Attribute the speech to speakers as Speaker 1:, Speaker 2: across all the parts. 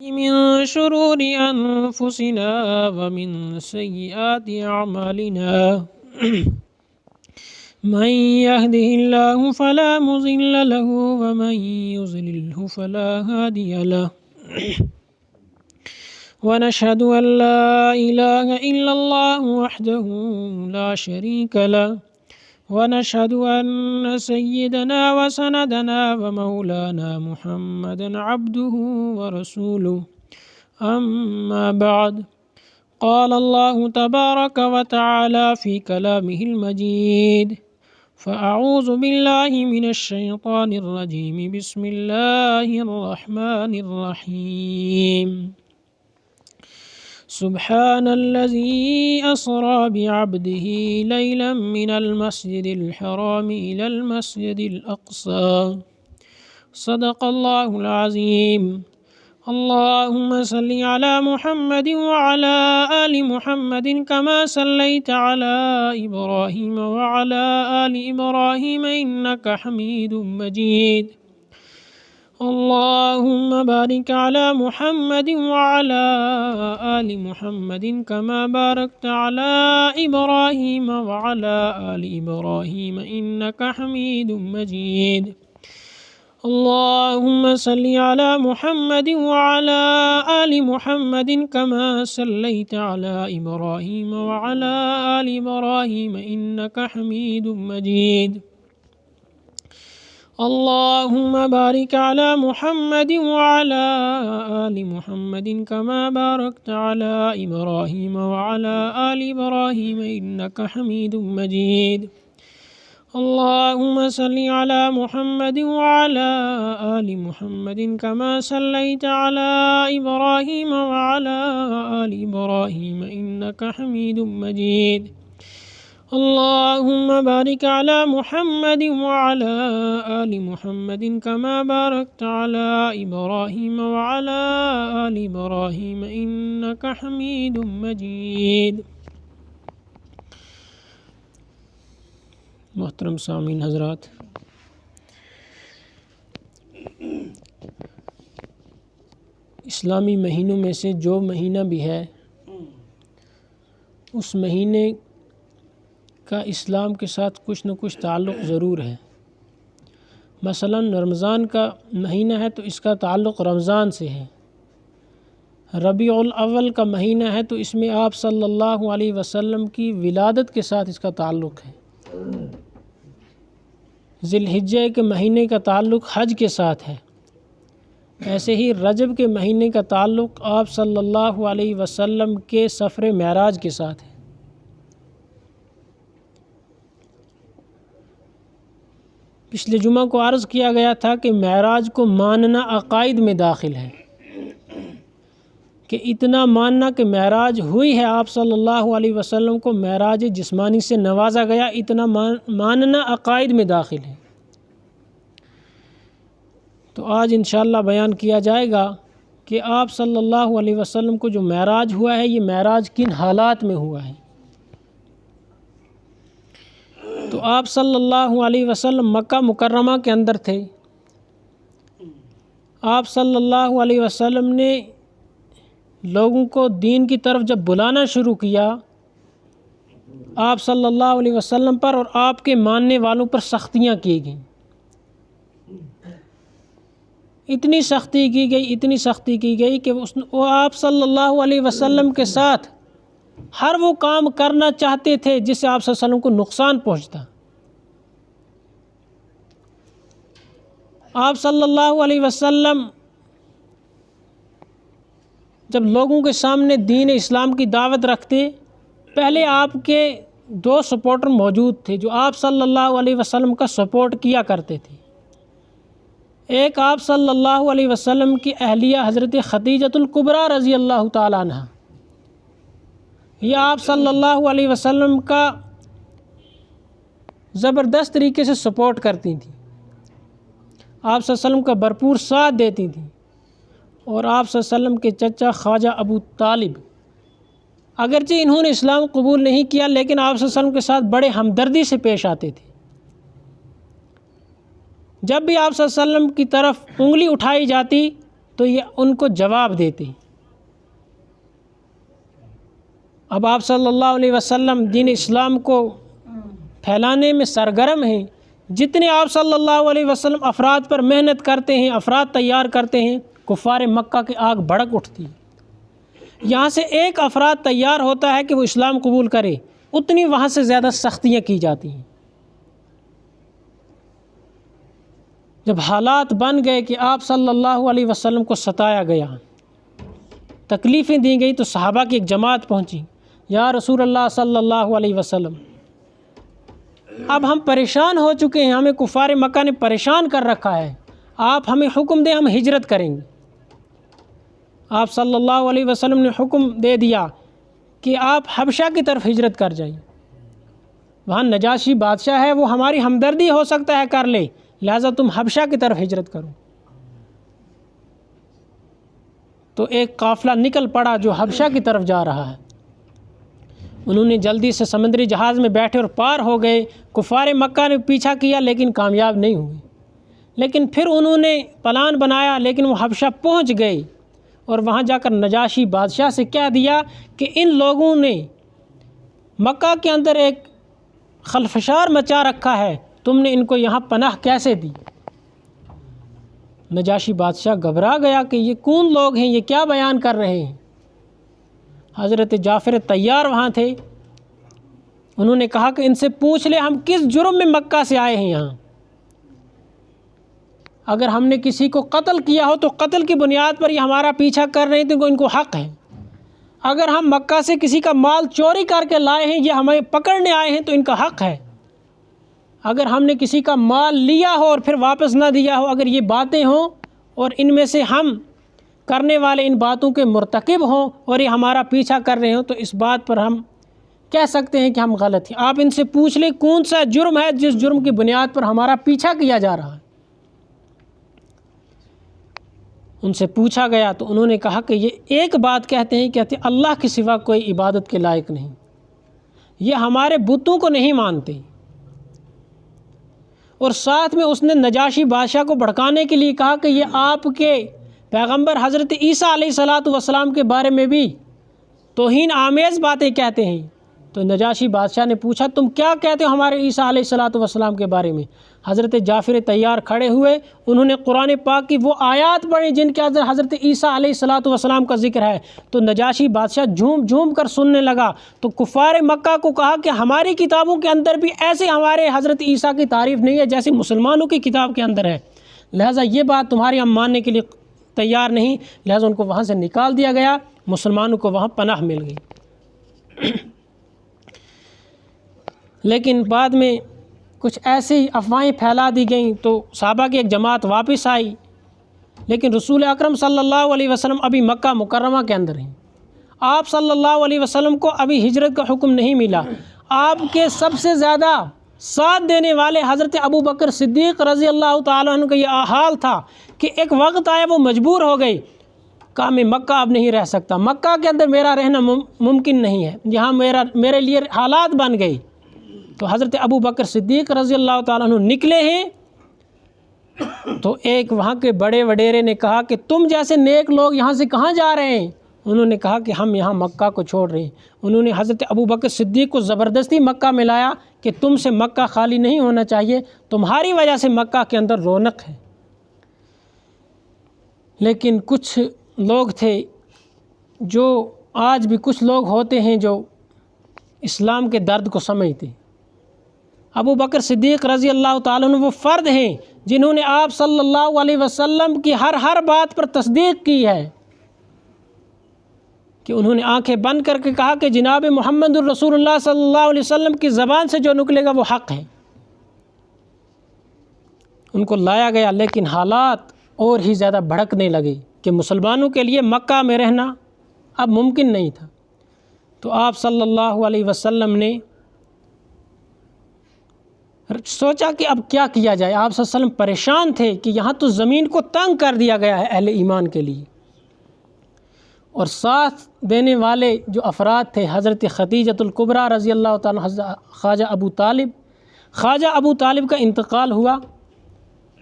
Speaker 1: من شرور أنفسنا ومن سيئات أعمالنا من يهده الله فلا مضل له ومن يضلله فلا هادي له ونشهد أن لا إله إلا الله وحده لا شريك له ونشهد أن سيدنا وسندنا ومولانا محمدا عبده ورسوله أما بعد قال الله تبارك وتعالى في كلامه المجيد فأعوذ بالله من الشيطان الرجيم بسم الله الرحمن الرحيم سبحان الذي أسرى بعبده ليلا من المسجد الحرام إلى المسجد الأقصى صدق الله العظيم اللهم صل على محمد وعلى آل محمد كما صليت على إبراهيم وعلى آل إبراهيم إنك حميد مجيد اللهم بارك على محمد وعلى آل محمد كما باركت على إبراهيم وعلى آل إبراهيم إنك حميد مجيد اللهم صل على محمد وعلى آل محمد كما صليت على إبراهيم وعلى آل إبراهيم إنك حميد مجيد اللهم بارك على محمد وعلى آل محمد كما باركت على إبراهيم وعلى آل إبراهيم إنك حميد مجيد اللهم صل على محمد وعلى آل محمد كما صليت على إبراهيم وعلى آل إبراهيم إنك حميد مجيد اللهم بارك على محمد وعلى آل محمد كما باركت على إبراهيم وعلى آل إبراهيم إنك حميد مجيد محترم سامعین حضرات، اسلامی مہینوں میں سے جو مہینہ بھی ہے اس مہینے کا اسلام کے ساتھ کچھ نہ کچھ تعلق ضرور ہے۔ مثلا رمضان کا مہینہ ہے تو اس کا تعلق رمضان سے ہے۔ ربیع الاول کا مہینہ ہے تو اس میں آپ صلی اللہ علیہ وسلم کی ولادت کے ساتھ اس کا تعلق ہے۔ ذی الحجہ کے مہینے کا تعلق حج کے ساتھ ہے۔ ایسے ہی رجب کے مہینے کا تعلق آپ صلی اللہ علیہ وسلم کے سفر معراج کے ساتھ ہے۔ پچھلے جمعہ کو عرض کیا گیا تھا کہ معراج کو ماننا عقائد میں داخل ہے، کہ اتنا ماننا کہ معراج ہوئی ہے، آپ صلی اللہ علیہ وسلم کو معراج جسمانی سے نوازا گیا، اتنا ماننا عقائد میں داخل ہے۔ تو آج انشاءاللہ بیان کیا جائے گا کہ آپ صلی اللہ علیہ وسلم کو جو معراج ہوا ہے، یہ معراج کن حالات میں ہوا ہے۔ تو آپ صلی اللہ علیہ وسلم مکہ مکرمہ کے اندر تھے۔ آپ صلی اللہ علیہ وسلم نے لوگوں کو دین کی طرف جب بلانا شروع کیا، آپ صلی اللہ علیہ وسلم پر اور آپ کے ماننے والوں پر سختیاں کی گئیں، اتنی سختی کی گئی کہ وہ آپ صلی اللہ علیہ وسلم کے ساتھ ہر وہ کام کرنا چاہتے تھے جس سے آپ صلی اللہ علیہ وسلم کو نقصان پہنچتا۔ آپ صلی اللہ علیہ وسلم جب لوگوں کے سامنے دین اسلام کی دعوت رکھتے، پہلے آپ کے دو سپورٹر موجود تھے جو آپ صلی اللہ علیہ وسلم کا سپورٹ کیا کرتے تھے۔ ایک آپ صلی اللہ علیہ وسلم کی اہلیہ حضرت خدیجۃ الکبریٰ رضی اللہ تعالیٰ عنہ، یہ آپ صلی اللہ علیہ وسلم کا زبردست طریقے سے سپورٹ کرتی تھیں، آپ صلی اللہ علیہ وسلم کا بھرپور ساتھ دیتی تھیں۔ اور آپ صلی اللہ علیہ وسلم کے چچا خواجہ ابو طالب، اگرچہ انہوں نے اسلام قبول نہیں کیا لیکن آپ صلی اللہ علیہ وسلم کے ساتھ بڑے ہمدردی سے پیش آتے تھے۔ جب بھی آپ صلی اللہ علیہ وسلم کی طرف انگلی اٹھائی جاتی تو یہ ان کو جواب دیتے۔ اب آپ صلی اللہ علیہ وسلم دین اسلام کو پھیلانے میں سرگرم ہیں، جتنے آپ صلی اللہ علیہ وسلم افراد پر محنت کرتے ہیں، افراد تیار کرتے ہیں، کفار مکہ کی آگ بھڑک اٹھتی ہے۔ یہاں سے ایک افراد تیار ہوتا ہے کہ وہ اسلام قبول کرے، اتنی وہاں سے زیادہ سختیاں کی جاتی ہیں۔ جب حالات بن گئے کہ آپ صلی اللہ علیہ وسلم کو ستایا گیا، تکلیفیں دی گئی، تو صحابہ کی ایک جماعت پہنچی، یا رسول اللہ صلی اللہ علیہ وسلم، اب ہم پریشان ہو چکے ہیں، ہمیں کفار مکہ نے پریشان کر رکھا ہے، آپ ہمیں حکم دیں، ہم ہجرت کریں گے۔ آپ صلی اللہ علیہ وسلم نے حکم دے دیا کہ آپ حبشہ کی طرف ہجرت کر جائیں، وہاں نجاشی بادشاہ ہے، وہ ہماری ہمدردی ہو سکتا ہے کر لے، لہٰذا تم حبشہ کی طرف ہجرت کرو۔ تو ایک قافلہ نکل پڑا جو حبشہ کی طرف جا رہا ہے، انہوں نے جلدی سے سمندری جہاز میں بیٹھے اور پار ہو گئے۔ کفار مکہ نے پیچھا کیا لیکن کامیاب نہیں ہوئے، لیکن پھر انہوں نے پلان بنایا، لیکن وہ حبشہ پہنچ گئے اور وہاں جا کر نجاشی بادشاہ سے کہہ دیا کہ ان لوگوں نے مکہ کے اندر ایک خلفشار مچا رکھا ہے، تم نے ان کو یہاں پناہ کیسے دی؟ نجاشی بادشاہ گھبرا گیا کہ یہ کون لوگ ہیں، یہ کیا بیان کر رہے ہیں۔ حضرت جعفر طیار وہاں تھے، انہوں نے کہا کہ ان سے پوچھ لے ہم کس جرم میں مکہ سے آئے ہیں یہاں، اگر ہم نے کسی کو قتل کیا ہو تو قتل کی بنیاد پر یہ ہمارا پیچھا کر رہے ہیں، تو ان کو حق ہے، اگر ہم مکہ سے کسی کا مال چوری کر کے لائے ہیں، یہ ہمیں پکڑنے آئے ہیں، تو ان کا حق ہے، اگر ہم نے کسی کا مال لیا ہو اور پھر واپس نہ دیا ہو، اگر یہ باتیں ہوں اور ان میں سے ہم کرنے والے ان باتوں کے مرتکب ہوں اور یہ ہمارا پیچھا کر رہے ہوں، تو اس بات پر ہم کہہ سکتے ہیں کہ ہم غلط ہیں۔ آپ ان سے پوچھ لیں کون سا جرم ہے جس جرم کی بنیاد پر ہمارا پیچھا کیا جا رہا ہے۔ ان سے پوچھا گیا تو انہوں نے کہا کہ یہ ایک بات کہتے ہیں، اللہ کے سوا کوئی عبادت کے لائق نہیں، یہ ہمارے بتوں کو نہیں مانتے، اور ساتھ میں اس نے نجاشی بادشاہ کو بھڑکانے کے لیے کہا کہ یہ آپ کے پیغمبر حضرت عیسیٰ علیہ السلام کے بارے میں بھی توہین آمیز باتیں کہتے ہیں۔ تو نجاشی بادشاہ نے پوچھا تم کیا کہتے ہو ہمارے عیسیٰ علیہ السلام کے بارے میں؟ حضرت جعفر طیار کھڑے ہوئے، انہوں نے قرآن پاک کی وہ آیات پڑھی جن کے اندر حضرت عیسیٰ علیہ السلام کا ذکر ہے، تو نجاشی بادشاہ جھوم جھوم کر سننے لگا۔ تو کفار مکہ کو کہا کہ ہماری کتابوں کے اندر بھی ایسے ہمارے حضرت عیسیٰ کی تعریف نہیں ہے جیسے مسلمانوں کی کتاب کے اندر ہے، لہٰذا یہ بات تمہاری ہم ماننے کے لیے تیار نہیں، لہٰذا ان کو وہاں سے نکال دیا گیا، مسلمانوں کو وہاں پناہ مل گئی۔ لیکن بعد میں کچھ ایسی افواہیں پھیلا دی گئیں تو صحابہ کی ایک جماعت واپس آئی، لیکن رسول اکرم صلی اللہ علیہ وسلم ابھی مکہ مکرمہ کے اندر ہیں، آپ صلی اللہ علیہ وسلم کو ابھی ہجرت کا حکم نہیں ملا۔ آپ کے سب سے زیادہ ساتھ دینے والے حضرت ابو بکر صدیق رضی اللہ تعالیٰ عنہ کا یہ حال تھا کہ ایک وقت آیا وہ مجبور ہو گئے، کہا میں مکہ اب نہیں رہ سکتا، مکہ کے اندر میرا رہنا ممکن نہیں ہے، یہاں میرے لیے حالات بن گئے۔ تو حضرت ابو بکر صدیق رضی اللہ تعالیٰ عنہ نکلے ہیں، تو ایک وہاں کے بڑے وڈیرے نے کہا کہ تم جیسے نیک لوگ یہاں سے کہاں جا رہے ہیں؟ انہوں نے کہا کہ ہم یہاں مکہ کو چھوڑ رہے ہیں۔ انہوں نے حضرت ابو بکر صدیق کو زبردستی مکہ میں لایا کہ تم سے مکہ خالی نہیں ہونا چاہیے، تمہاری وجہ سے مکہ کے اندر رونق ہے۔ لیکن کچھ لوگ تھے، جو آج بھی کچھ لوگ ہوتے ہیں جو اسلام کے درد کو سمجھتے۔ ابو بکر صدیق رضی اللہ تعالیٰ عنہ وہ فرد ہیں جنہوں نے آپ صلی اللہ علیہ وسلم کی ہر بات پر تصدیق کی ہے، کہ انہوں نے آنکھیں بند کر کے کہا کہ جناب محمد الرسول اللہ صلی اللہ علیہ وسلم کی زبان سے جو نکلے گا وہ حق ہے۔ ان کو لایا گیا، لیکن حالات اور ہی زیادہ بھڑکنے لگے کہ مسلمانوں کے لیے مکہ میں رہنا اب ممکن نہیں تھا۔ تو آپ صلی اللہ علیہ وسلم نے سوچا کہ اب کیا کیا جائے۔ آپ صلی اللہ علیہ وسلم پریشان تھے کہ یہاں تو زمین کو تنگ کر دیا گیا ہے اہل ایمان کے لیے، اور ساتھ دینے والے جو افراد تھے حضرت خدیجۃ الکبریٰ رضی اللہ تعالیٰ، خواجہ ابو طالب کا انتقال ہوا،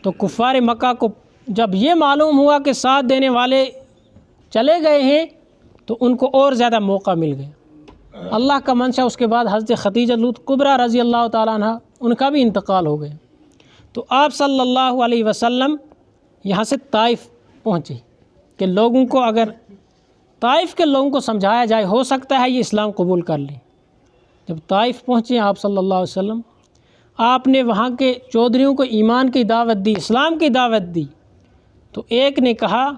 Speaker 1: تو کفار مکہ کو جب یہ معلوم ہوا کہ ساتھ دینے والے چلے گئے ہیں تو ان کو اور زیادہ موقع مل گیا۔ اللہ کا منشا اس کے بعد حضرت خدیجہ کبریٰ رضی اللہ تعالیٰ عنہ ان کا بھی انتقال ہو گیا۔ تو آپ صلی اللہ علیہ وسلم یہاں سے طائف پہنچے کہ لوگوں کو، اگر طائف کے لوگوں کو سمجھایا جائے ہو سکتا ہے یہ اسلام قبول کر لیں۔ جب طائف پہنچے آپ صلی اللہ علیہ وسلم، آپ نے وہاں کے چودھریوں کو ایمان کی دعوت دی، اسلام کی دعوت دی۔ تو ایک نے کہا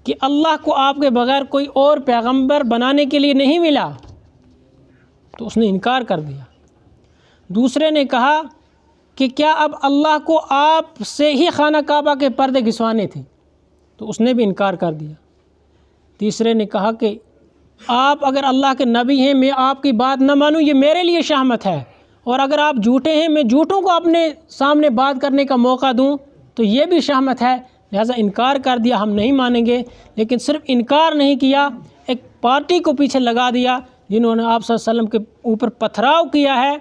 Speaker 1: کہ اللہ کو آپ کے بغیر کوئی اور پیغمبر بنانے کے لیے نہیں ملا، تو اس نے انکار کر دیا۔ دوسرے نے کہا کہ کیا اب اللہ کو آپ سے ہی خانہ کعبہ کے پردے گھسوانے تھے، تو اس نے بھی انکار کر دیا۔ تیسرے نے کہا کہ آپ اگر اللہ کے نبی ہیں، میں آپ کی بات نہ مانوں یہ میرے لیے شہمت ہے، اور اگر آپ جھوٹے ہیں، میں جھوٹوں کو اپنے سامنے بات کرنے کا موقع دوں تو یہ بھی شہمت ہے، لہذا انکار کر دیا، ہم نہیں مانیں گے۔ لیکن صرف انکار نہیں کیا، ایک پارٹی کو پیچھے لگا دیا جنہوں نے آپ صلی اللہ علیہ وسلم کے اوپر پتھراؤ کیا ہے،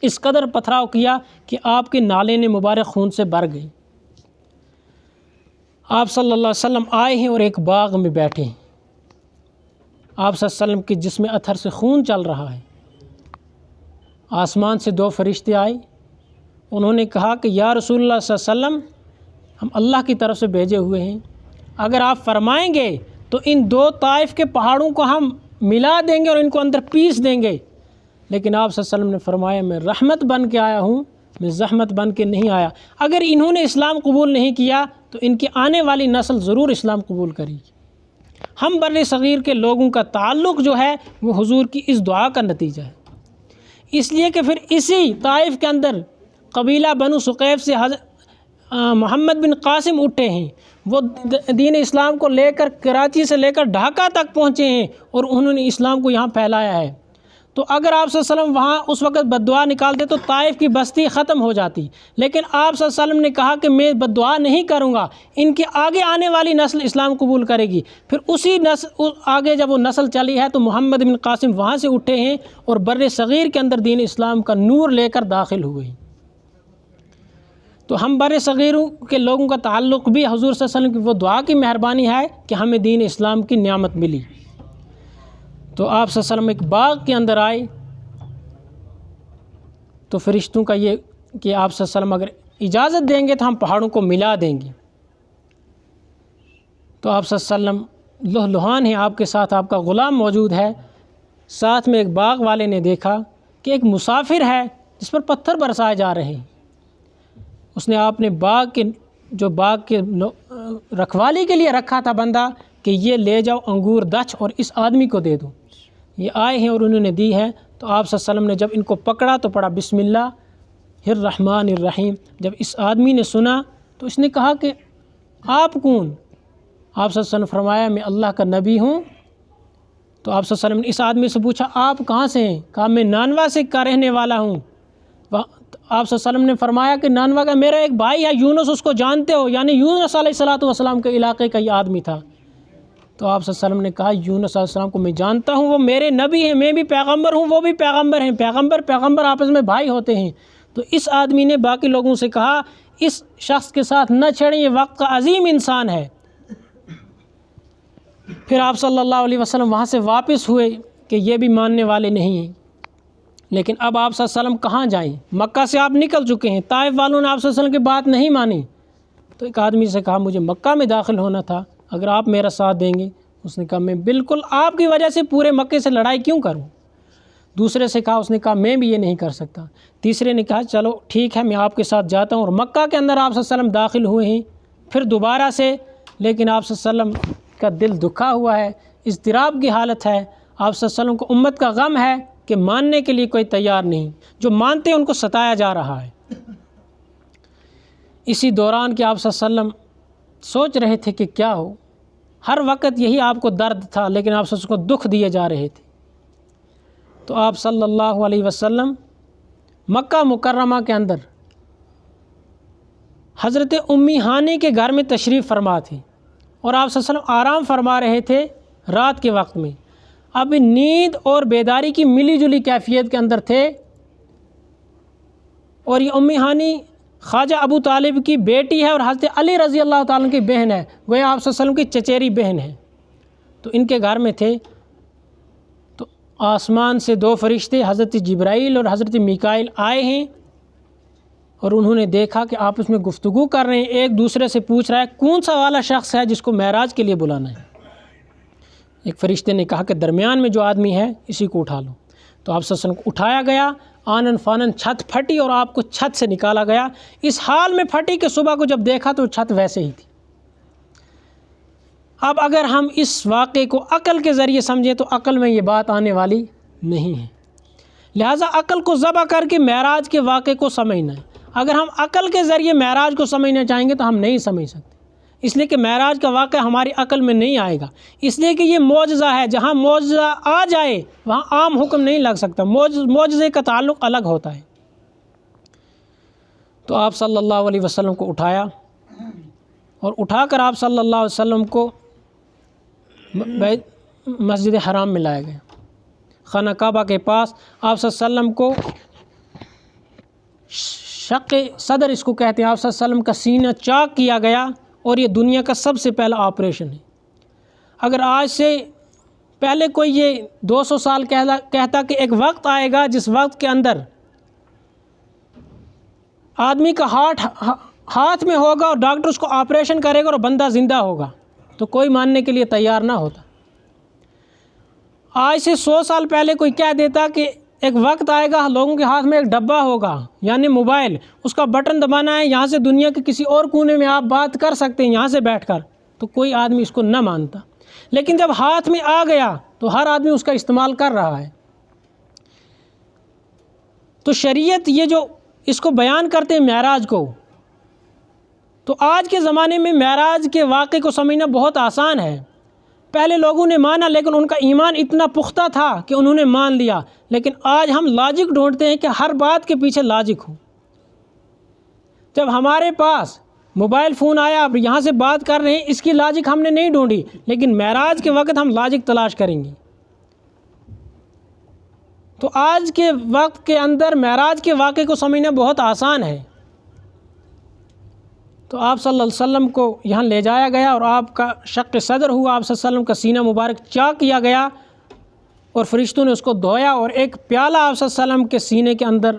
Speaker 1: اس قدر پتھراؤ کیا کہ آپ کے نالین مبارک خون سے بھر گئی۔ آپ صلی اللہ علیہ وسلم آئے ہیں اور ایک باغ میں بیٹھے ہیں، آپ صلی اللہ علیہ وسلم کے جسم اطہر سے خون چل رہا ہے۔ آسمان سے دو فرشتے آئے، انہوں نے کہا کہ یا رسول اللہ صلی اللہ علیہ وسلم، ہم اللہ کی طرف سے بھیجے ہوئے ہیں، اگر آپ فرمائیں گے تو ان دو طائف کے پہاڑوں کو ہم ملا دیں گے اور ان کو اندر پیس دیں گے۔ لیکن آپ صلی اللہ علیہ وسلم نے فرمایا میں رحمت بن کے آیا ہوں، میں زحمت بن کے نہیں آیا۔ اگر انہوں نے اسلام قبول نہیں کیا تو ان کی آنے والی نسل ضرور اسلام قبول کرے گی۔ ہم بر صغیر کے لوگوں کا تعلق جو ہے وہ حضور کی اس دعا کا نتیجہ ہے، اس لیے کہ پھر اسی طائف کے اندر قبیلہ بنو ثقیف سے محمد بن قاسم اٹھے ہیں، وہ دین اسلام کو لے کر کراچی سے لے کر ڈھاکہ تک پہنچے ہیں اور انہوں نے اسلام کو یہاں پھیلایا ہے۔ تو اگر آپ صلی اللہ علیہ وسلم وہاں اس وقت بد دعا نکالتے تو طائف کی بستی ختم ہو جاتی، لیکن آپ صلی اللہ علیہ وسلم نے کہا کہ میں بد دعا نہیں کروں گا، ان کے آگے آنے والی نسل اسلام قبول کرے گی۔ پھر اسی نسل آگے جب وہ نسل چلی ہے تو محمد بن قاسم وہاں سے اٹھے ہیں اور بر صغیر کے اندر دین اسلام کا نور لے کر داخل ہوئے ہیں۔ تو ہم بر صغیروں کے لوگوں کا تعلق بھی حضور صلی اللہ علیہ وسلم کی وہ دعا کی مہربانی ہے کہ ہمیں دین اسلام کی نعمت ملی۔ تو آپ صلی اللہ علیہ وسلم ایک باغ کے اندر آئے تو فرشتوں کا یہ کہ آپ صلی اللہ علیہ وسلم اگر اجازت دیں گے تو ہم پہاڑوں کو ملا دیں گے۔ تو آپ صلی اللہ علیہ وسلم لہلہان ہیں، آپ کے ساتھ آپ کا غلام موجود ہے، ساتھ میں ایک باغ والے نے دیکھا کہ ایک مسافر ہے جس پر پتھر برسائے جا رہے ہیں۔ اس نے آپ نے باغ کے رکھوالی کے لیے رکھا تھا بندہ کہ یہ لے جاؤ انگور دچھ اور اس آدمی کو دے دو۔ یہ آئے ہیں اور انہوں نے دی ہے۔ تو آپ صلی اللہ علیہ وسلم نے جب ان کو پکڑا تو پڑھا بسم اللہ الرحمن الرحیم۔ جب اس آدمی نے سنا تو اس نے کہا کہ آپ کون؟ آپ صلی اللہ علیہ وسلم نے فرمایا میں اللہ کا نبی ہوں۔ تو آپ صلی اللہ علیہ وسلم نے اس آدمی سے پوچھا آپ کہاں سے ہیں؟ کہا میں نانوا سے کا رہنے والا ہوں۔ آپ صلی اللہ علیہ وسلم نے فرمایا کہ نانوا کا میرا ایک بھائی ہے یونس، اس کو جانتے ہو؟ یعنی یونس علیہ السلام کے علاقے کا یہ آدمی تھا۔ تو آپ صلی اللہ علیہ وسلم نے کہا یونس علیہ السلام کو میں جانتا ہوں، وہ میرے نبی ہیں، میں بھی پیغمبر ہوں، وہ بھی پیغمبر ہیں، پیغمبر آپس میں بھائی ہوتے ہیں۔ تو اس آدمی نے باقی لوگوں سے کہا اس شخص کے ساتھ نہ چھڑیں، یہ وقت کا عظیم انسان ہے۔ پھر آپ صلی اللہ علیہ وسلم وہاں سے واپس ہوئے کہ یہ بھی ماننے والے نہیں ہیں۔ لیکن اب آپ صلی اللہ علیہ وسلم کہاں جائیں؟ مکہ سے آپ نکل چکے ہیں، طائف والوں نے آپ صلی اللہ علیہ وسلم کی بات نہیں مانی۔ تو ایک آدمی سے کہا مجھے مکہ میں داخل ہونا تھا، اگر آپ میرا ساتھ دیں گے۔ اس نے کہا میں بالکل آپ کی وجہ سے پورے مکے سے لڑائی کیوں کروں؟ دوسرے سے کہا، اس نے کہا میں بھی یہ نہیں کر سکتا۔ تیسرے نے کہا چلو ٹھیک ہے میں آپ کے ساتھ جاتا ہوں، اور مکہ کے اندر آپ صلی اللہ علیہ وسلم داخل ہوئے ہیں پھر دوبارہ سے۔ لیکن آپ صلی اللہ علیہ وسلم کا دل دکھا ہوا ہے، اضطراب کی حالت ہے۔ آپ صلی اللہ علیہ وسلم کو امت کا غم ہے کہ ماننے کے لیے کوئی تیار نہیں، جو مانتے ہیں ان کو ستایا جا رہا ہے۔ اسی دوران کہ آپ صلی اللہ علیہ وسلم سوچ رہے تھے کہ کیا ہو، ہر وقت یہی آپ کو درد تھا، لیکن آپ صلی اللہ علیہ وسلم کو دکھ دیے جا رہے تھے۔ تو آپ صلی اللہ علیہ وسلم مکہ مکرمہ کے اندر حضرت امی ہانی کے گھر میں تشریف فرما تھے، اور آپ صلی اللہ علیہ وسلم آرام فرما رہے تھے رات کے وقت میں۔ اب نیند اور بیداری کی ملی جلی کیفیت کے اندر تھے، اور یہ امی ہانی خواجہ ابو طالب کی بیٹی ہے اور حضرت علی رضی اللہ تعالیٰ عنہ کی بہن ہے، گویا آپ صلی اللہ علیہ وسلم کی چچیری بہن ہے۔ تو ان کے گھر میں تھے، تو آسمان سے دو فرشتے حضرت جبرائیل اور حضرت میکائیل آئے ہیں، اور انہوں نے دیکھا کہ آپس میں گفتگو کر رہے ہیں، ایک دوسرے سے پوچھ رہا ہے کون سا والا شخص ہے جس کو معراج کے لیے بلانا ہے۔ ایک فرشتے نے کہا کہ درمیان میں جو آدمی ہے اسی کو اٹھا لو۔ تو آپ صلی اللہ علیہ وسلم کو اٹھایا گیا، آنن فانن چھت پھٹی اور آپ کو چھت سے نکالا گیا، اس حال میں پھٹی کہ صبح کو جب دیکھا تو چھت ویسے ہی تھی۔ اب اگر ہم اس واقعے کو عقل کے ذریعے سمجھیں تو عقل میں یہ بات آنے والی نہیں ہے، لہٰذا عقل کو ذبح کر کے معراج کے واقعے کو سمجھنا ہے۔ اگر ہم عقل کے ذریعے معراج کو سمجھنا چاہیں گے تو ہم نہیں سمجھ سکتے، اس لیے کہ معراج کا واقعہ ہماری عقل میں نہیں آئے گا، اس لیے کہ یہ معجزہ ہے، جہاں معجزہ آ جائے وہاں عام حکم نہیں لگ سکتا، معجزے کا تعلق الگ ہوتا ہے۔ تو آپ صلی اللہ علیہ وسلم کو اٹھایا، اور اٹھا کر آپ صلی اللہ علیہ وسلم کو مسجد حرام میں لایا گیا، خانہ کعبہ کے پاس۔ آپ صلی اللہ علیہ وسلم کو شق صدر اس کو کہتے ہیں، آپ صلی اللہ علیہ وسلم کا سینہ چاک کیا گیا، اور یہ دنیا کا سب سے پہلا آپریشن ہے۔ اگر آج سے پہلے کوئی یہ 200 سال کہتا کہ ایک وقت آئے گا جس وقت کے اندر آدمی کا ہاتھ میں ہوگا اور ڈاکٹر اس کو آپریشن کرے گا اور بندہ زندہ ہوگا، تو کوئی ماننے کے لیے تیار نہ ہوتا۔ آج سے 100 سال پہلے کوئی کہہ دیتا کہ ایک وقت آئے گا لوگوں کے ہاتھ میں ایک ڈبہ ہوگا یعنی موبائل، اس کا بٹن دبانا ہے، یہاں سے دنیا کے کسی اور کونے میں آپ بات کر سکتے ہیں یہاں سے بیٹھ کر، تو کوئی آدمی اس کو نہ مانتا۔ لیکن جب ہاتھ میں آ گیا تو ہر آدمی اس کا استعمال کر رہا ہے۔ تو شریعت یہ جو اس کو بیان کرتے ہیں معراج کو، تو آج کے زمانے میں معراج کے واقعے کو سمجھنا بہت آسان ہے۔ پہلے لوگوں نے مانا لیکن ان کا ایمان اتنا پختہ تھا کہ انہوں نے مان لیا، لیکن آج ہم لاجک ڈھونڈتے ہیں کہ ہر بات کے پیچھے لاجک ہو۔ جب ہمارے پاس موبائل فون آیا، اب یہاں سے بات کر رہے ہیں، اس کی لاجک ہم نے نہیں ڈھونڈی، لیکن معراج کے وقت ہم لاجک تلاش کریں گے۔ تو آج کے وقت کے اندر معراج کے واقعے کو سمجھنا بہت آسان ہے۔ تو آپ صلی اللہ علیہ وسلم کو یہاں لے جایا گیا اور آپ کا شق صدر ہوا، آپ صلی اللہ علیہ وسلم کا سینہ مبارک چاک کیا گیا، اور فرشتوں نے اس کو دھویا، اور ایک پیالہ آپ صلی اللہ علیہ وسلم کے سینے کے اندر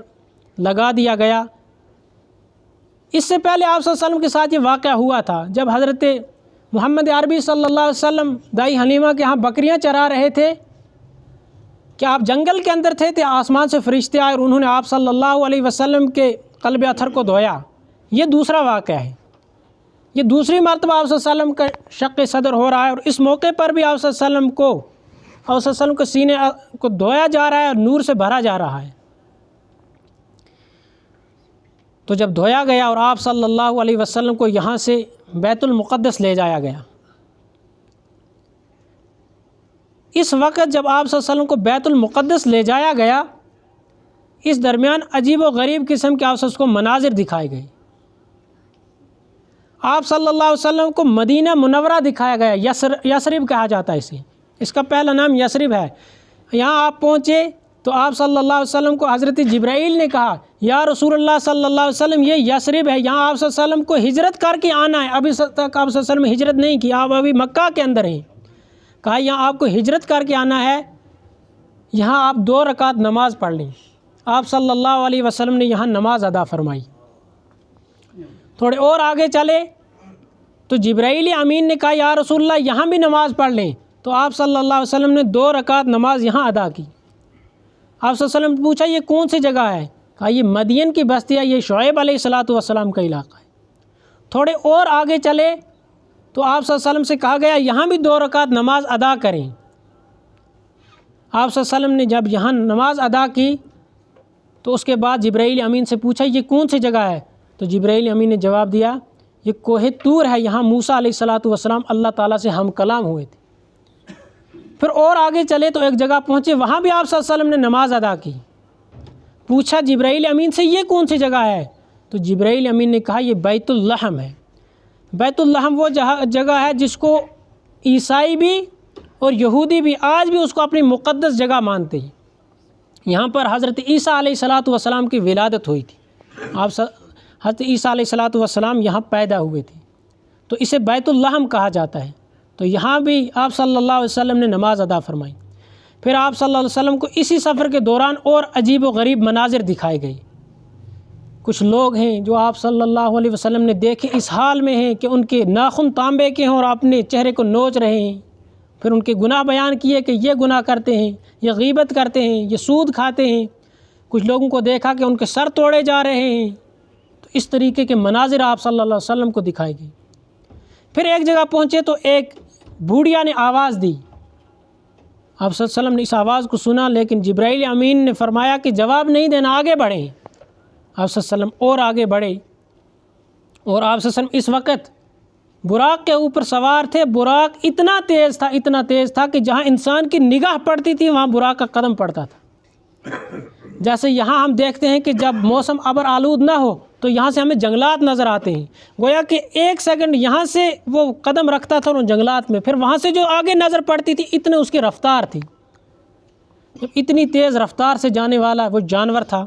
Speaker 1: لگا دیا گیا۔ اس سے پہلے آپ صلی اللہ علیہ وسلم کے ساتھ یہ واقعہ ہوا تھا جب حضرت محمد عربی صلی اللہ علیہ وسلم دائی حلیمہ کے ہاں بکریاں چرا رہے تھے کہ آپ جنگل کے اندر تھے، آسمان سے فرشتے آئے اور انہوں نے آپ صلی اللہ علیہ وسلم کے قلب اطہر کو دھویا۔ یہ دوسرا واقعہ ہے، یہ دوسری مرتبہ آپ صلی اللہ علیہ وسلم کا شق صدر ہو رہا ہے، اور اس موقع پر بھی آپ صلی اللہ علیہ وسلم کو سینے کو دھویا جا رہا ہے اور نور سے بھرا جا رہا ہے۔ تو جب دھویا گیا اور آپ صلی اللہ علیہ وسلم کو یہاں سے بیت المقدس لے جایا گیا، اس وقت جب آپ صلی اللہ علیہ وسلم کو بیت المقدس لے جایا گیا، اس درمیان عجیب و غریب قسم کے آپ صلی اللہ علیہ وسلم کو مناظر دکھائے گئے۔ آپ صلی اللہ علیہ وسلم کو مدینہ منورہ دکھایا گیا، یثرب کہا جاتا ہے اسے، اس کا پہلا نام یثرب ہے۔ یہاں آپ پہنچے تو آپ صلی اللہ علیہ وسلم کو حضرت جبرائیل نے کہا یا رسول اللہ صلی اللہ علیہ وسلم یہ یثرب ہے، یہاں آپ صلی اللہ علیہ وسلم کو ہجرت کر کے آنا ہے، ابھی تک آپ صلی اللہ علیہ وسلم ہجرت نہیں کی، آپ ابھی مکہ کے اندر ہیں۔ کہا یہاں آپ کو ہجرت کر کے آنا ہے، یہاں آپ 2 رکعت نماز پڑھ لیں۔ آپ صلی اللہ علیہ وسلم نے یہاں نماز ادا فرمائی۔ تھوڑے اور آگے چلے تو جبرائیل امین نے کہا یا رسول اللہ یہاں بھی نماز پڑھ لیں، تو آپ صلی اللہ علیہ وسلم نے 2 رکعت نماز یہاں ادا کی۔ آپ صلی اللہ علیہ وسلم نے پوچھا یہ کون سی جگہ ہے؟ کہا یہ مدین کی بستی ہے، یہ شعیب علیہ السلام کا علاقہ ہے۔ تھوڑے اور آگے چلے تو آپ صلی اللہ علیہ وسلم سے کہا گیا یہاں بھی 2 رکعت نماز ادا کریں۔ آپ صلی اللہ علیہ وسلم نے جب یہاں نماز ادا کی تو اس کے بعد جبرائیل امین سے پوچھا یہ کون سی جگہ ہے؟ تو جبرائیل امین نے جواب دیا یہ کوہ طور ہے، یہاں موسیٰ علیہ السلام اللہ تعالیٰ سے ہم کلام ہوئے تھے۔ پھر اور آگے چلے تو ایک جگہ پہنچے، وہاں بھی آپ صلی اللہ علیہ وسلم نے نماز ادا کی۔ پوچھا جبرائیل امین سے یہ کون سی جگہ ہے؟ تو جبرائیل امین نے کہا یہ بیت اللحم ہے۔ بیت اللحم وہ جگہ ہے جس کو عیسائی بھی اور یہودی بھی آج بھی اس کو اپنی مقدس جگہ مانتے ہیں۔ یہاں پر حضرت عیسیٰ علیہ السلام کی ولادت ہوئی تھی۔ حضرت عیسیٰ علیہ الصلوۃ والسلام یہاں پیدا ہوئے تھے، تو اسے بیت اللحم کہا جاتا ہے۔ تو یہاں بھی آپ صلی اللہ علیہ وسلم نے نماز ادا فرمائی۔ پھر آپ صلی اللہ علیہ وسلم کو اسی سفر کے دوران اور عجیب و غریب مناظر دکھائے گئے۔ کچھ لوگ ہیں جو آپ صلی اللہ علیہ وسلم نے دیکھے اس حال میں ہیں کہ ان کے ناخن تانبے کے ہیں اور اپنے چہرے کو نوچ رہے ہیں۔ پھر ان کے گناہ بیان کیے کہ یہ گناہ کرتے ہیں، یہ غیبت کرتے ہیں، یہ سود کھاتے ہیں۔ کچھ لوگوں کو دیکھا کہ ان کے سر توڑے جا رہے ہیں۔ تو اس طریقے کے مناظر آپ صلی اللہ علیہ وسلم کو دکھائے گئے۔ پھر ایک جگہ پہنچے تو ایک بوڑھیا نے آواز دی۔ آپ صلی اللہ علیہ وسلم نے اس آواز کو سنا، لیکن جبرائیل امین نے فرمایا کہ جواب نہیں دینا، آگے بڑھیں۔ آپ صلی اللہ علیہ وسلم اور آگے بڑھے، اور آپ صلی اللہ علیہ وسلم اس وقت براق کے اوپر سوار تھے۔ براق اتنا تیز تھا کہ جہاں انسان کی نگاہ پڑتی تھی وہاں براق کا قدم پڑتا تھا۔ جیسے یہاں ہم دیکھتے ہیں کہ جب موسم ابر آلود نہ ہو تو یہاں سے ہمیں جنگلات نظر آتے ہیں، گویا کہ ایک سیکنڈ یہاں سے وہ قدم رکھتا تھا ان جنگلات میں، پھر وہاں سے جو آگے نظر پڑتی تھی اتنے اس کی رفتار تھی۔ اتنی تیز رفتار سے جانے والا وہ جانور تھا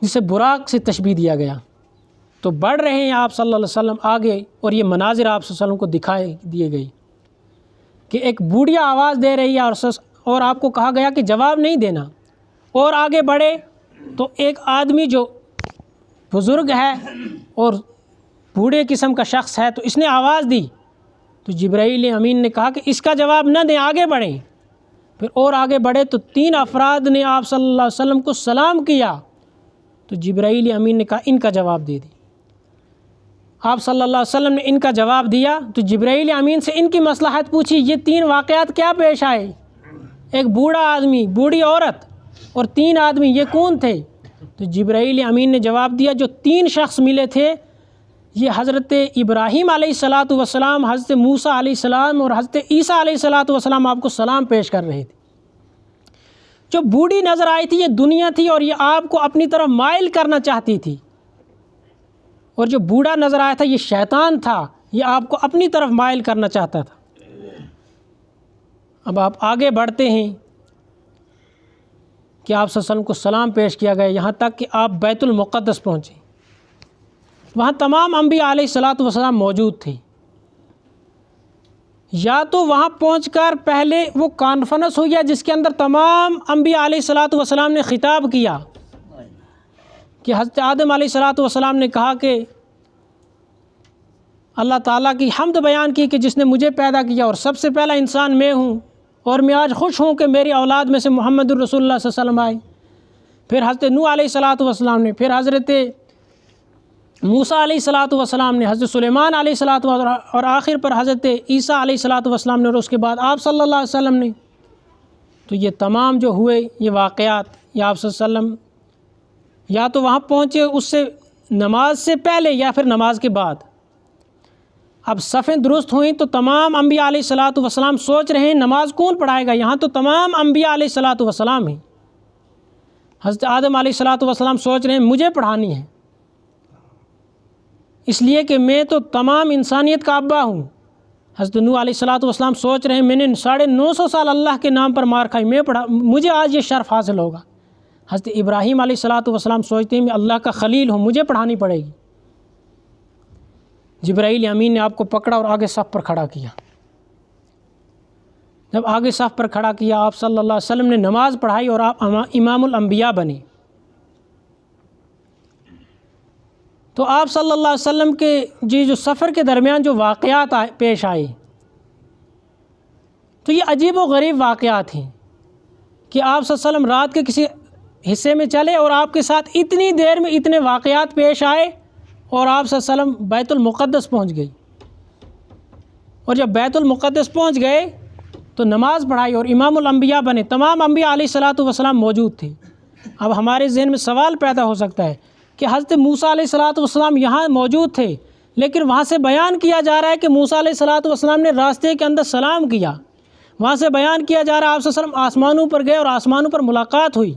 Speaker 1: جسے براق سے تشبیہ دیا گیا۔ تو بڑھ رہے ہیں آپ صلی اللہ علیہ وسلم آگے، اور یہ مناظر آپ صلی اللہ علیہ وسلم کو دکھائے دیے گئے کہ ایک بوڑھیا آواز دے رہی ہے اور آپ کو کہا گیا کہ جواب نہیں دینا۔ اور آگے بڑھے تو ایک آدمی جو بزرگ ہے اور بوڑھے قسم کا شخص ہے، تو اس نے آواز دی، تو جبرائیل امین نے کہا کہ اس کا جواب نہ دیں، آگے بڑھیں۔ پھر اور آگے بڑھے تو 3 افراد نے آپ صلی اللہ علیہ وسلم کو سلام کیا، تو جبرائیل امین نے کہا ان کا جواب دے دیں۔ آپ صلی اللہ علیہ وسلم نے ان کا جواب دیا، تو جبرائیل امین سے ان کی مصلحت پوچھی، یہ 3 واقعات کیا پیش آئے؟ ایک بوڑھا آدمی، بوڑھی عورت اور 3 آدمی، یہ کون تھے؟ تو جبرائیل امین نے جواب دیا جو 3 شخص ملے تھے یہ حضرت ابراہیم علیہ الصلاۃ والسلام، حضرت موسیٰ علیہ السلام اور حضرت عیسیٰ علیہ الصلاۃ والسلام آپ کو سلام پیش کر رہے تھے۔ جو بوڑھی نظر آئی تھی یہ دنیا تھی اور یہ آپ کو اپنی طرف مائل کرنا چاہتی تھی، اور جو بوڑھا نظر آیا تھا یہ شیطان تھا، یہ آپ کو اپنی طرف مائل کرنا چاہتا تھا۔ اب آپ آگے بڑھتے ہیں کہ آپ صلی اللہ علیہ وسلم کو سلام پیش کیا گیا، یہاں تک کہ آپ بیت المقدس پہنچے۔ وہاں تمام انبیاء علیہ الصلاۃ والسلام موجود تھے۔ یا تو وہاں پہنچ کر پہلے وہ کانفرنس ہو گیا جس کے اندر تمام انبیاء علیہ الصلاۃ والسلام نے خطاب کیا کہ حضرت آدم علیہ الصلاۃ والسلام نے کہا کہ اللہ تعالیٰ کی حمد بیان کی کہ جس نے مجھے پیدا کیا اور سب سے پہلا انسان میں ہوں، اور میں آج خوش ہوں کہ میری اولاد میں سے محمد الرسول اللہ صلی اللہ علیہ وسلم آئے۔ پھر حضرت نوح علیہ الصلاۃ والسلام نے، پھر حضرت موسیٰ علیہ الصلاۃ والسلام نے، حضرت سلیمان علیہ الصلاۃ والسلام، اور آخر پر حضرت عیسیٰ علیہ الصلاۃ والسلام نے، اور اس کے بعد آپ صلی اللہ علیہ وسلم نے۔ تو یہ تمام جو ہوئے یہ واقعات، یہ آپ صلی اللہ علیہ وسلم یا تو وہاں پہنچے اس سے نماز سے پہلے یا پھر نماز کے بعد۔ اب صفیں درست ہوئیں تو تمام انبیاء علیہ الصلاۃ والسلام سوچ رہے ہیں نماز کون پڑھائے گا، یہاں تو تمام انبیاء علیہ الصلاۃ والسلام ہیں۔ حضرت آدم علیہ الصلاۃ والسلام سوچ رہے ہیں مجھے پڑھانی ہے، اس لیے کہ میں تو تمام انسانیت کا ابا ہوں۔ حضرت نوح علیہ الصلاۃ والسلام سوچ رہے ہیں میں نے 950 سال اللہ کے نام پر مار کھائی، مجھے آج یہ شرف حاصل ہوگا۔ حضرت ابراہیم علیہ الصلاۃ والسلام سوچتے ہیں میں اللہ کا خلیل ہوں، مجھے پڑھانی پڑے گی۔ جبرائیل امین نے آپ کو پکڑا اور آگے صف پر کھڑا کیا۔ جب آگے صف پر کھڑا کیا آپ صلی اللہ علیہ وسلم نے نماز پڑھائی اور آپ امام الانبیاء بنے۔ تو آپ صلی اللہ علیہ وسلم کے جو سفر کے درمیان جو واقعات پیش آئے تو یہ عجیب و غریب واقعات ہیں کہ آپ صلی اللہ علیہ وسلم رات کے کسی حصے میں چلے اور آپ کے ساتھ اتنی دیر میں اتنے واقعات پیش آئے، اور آپ صلی اللہ علیہ وسلم بیت المقدس پہنچ گئی، اور جب بیت المقدس پہنچ گئے تو نماز پڑھائی اور امام الانبیاء بنے۔ تمام انبیاء علیہ الصلاۃ والسلام موجود تھے۔ اب ہمارے ذہن میں سوال پیدا ہو سکتا ہے کہ حضرت موسیٰ علیہ الصلاۃ والسلام یہاں موجود تھے، لیکن وہاں سے بیان کیا جا رہا ہے کہ موسیٰ علیہ الصلاۃ والسلام نے راستے کے اندر سلام کیا، وہاں سے بیان کیا جا رہا ہے آپ صلی اللہ علیہ وسلم آسمانوں پر گئے اور آسمانوں پر ملاقات ہوئی۔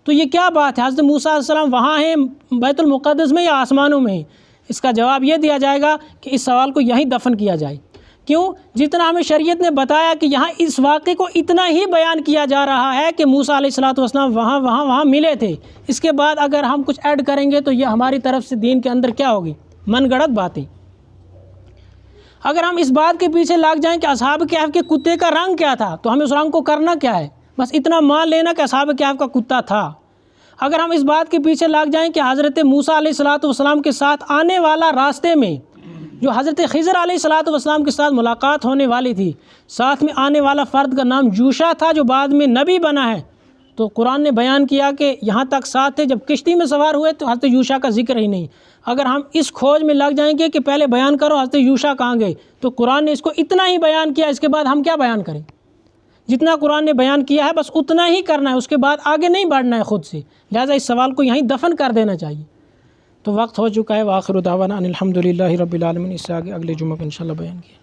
Speaker 1: تو یہ کیا بات ہے، حضرت موسیٰ علیہ السلام وہاں ہیں بیت المقدس میں یا آسمانوں میں ہیں؟ اس کا جواب یہ دیا جائے گا کہ اس سوال کو یہیں دفن کیا جائے، کیوں؟ جتنا ہمیں شریعت نے بتایا کہ یہاں اس واقعے کو اتنا ہی بیان کیا جا رہا ہے کہ موسیٰ علیہ السلام وہاں ملے تھے، اس کے بعد اگر ہم کچھ ایڈ کریں گے تو یہ ہماری طرف سے دین کے اندر کیا ہوگی؟ من گڑت باتیں۔ اگر ہم اس بات کے پیچھے لگ جائیں کہ اصحاب کہف کے کتے کا رنگ کیا تھا، تو ہمیں اس رنگ کو کرنا کیا ہے؟ بس اتنا مان لینا کہ اصحاب کہف کا کتا تھا۔ اگر ہم اس بات کے پیچھے لگ جائیں کہ حضرت موسیٰ علیہ السلام کے ساتھ آنے والا راستے میں جو حضرت خضر علیہ السلام کے ساتھ ملاقات ہونے والی تھی، ساتھ میں آنے والا فرد کا نام یوشع تھا جو بعد میں نبی بنا ہے، تو قرآن نے بیان کیا کہ یہاں تک ساتھ تھے، جب کشتی میں سوار ہوئے تو حضرت یوشع کا ذکر ہی نہیں۔ اگر ہم اس کھوج میں لگ جائیں گے کہ پہلے بیان کرو حضرت یوشع کہاں گئے، تو قرآن نے اس کو اتنا ہی بیان کیا، اس کے بعد ہم کیا بیان کریں؟ جتنا قرآن نے بیان کیا ہے بس اتنا ہی کرنا ہے، اس کے بعد آگے نہیں بڑھنا ہے خود سے، لہٰذا اس سوال کو یہیں دفن کر دینا چاہیے۔ تو وقت ہو چکا ہے، وآخر دعوانا ان الحمد للہ رب العالمین۔ اس سے آگے اگلے جمعہ پہ انشاءاللہ بیان کیا۔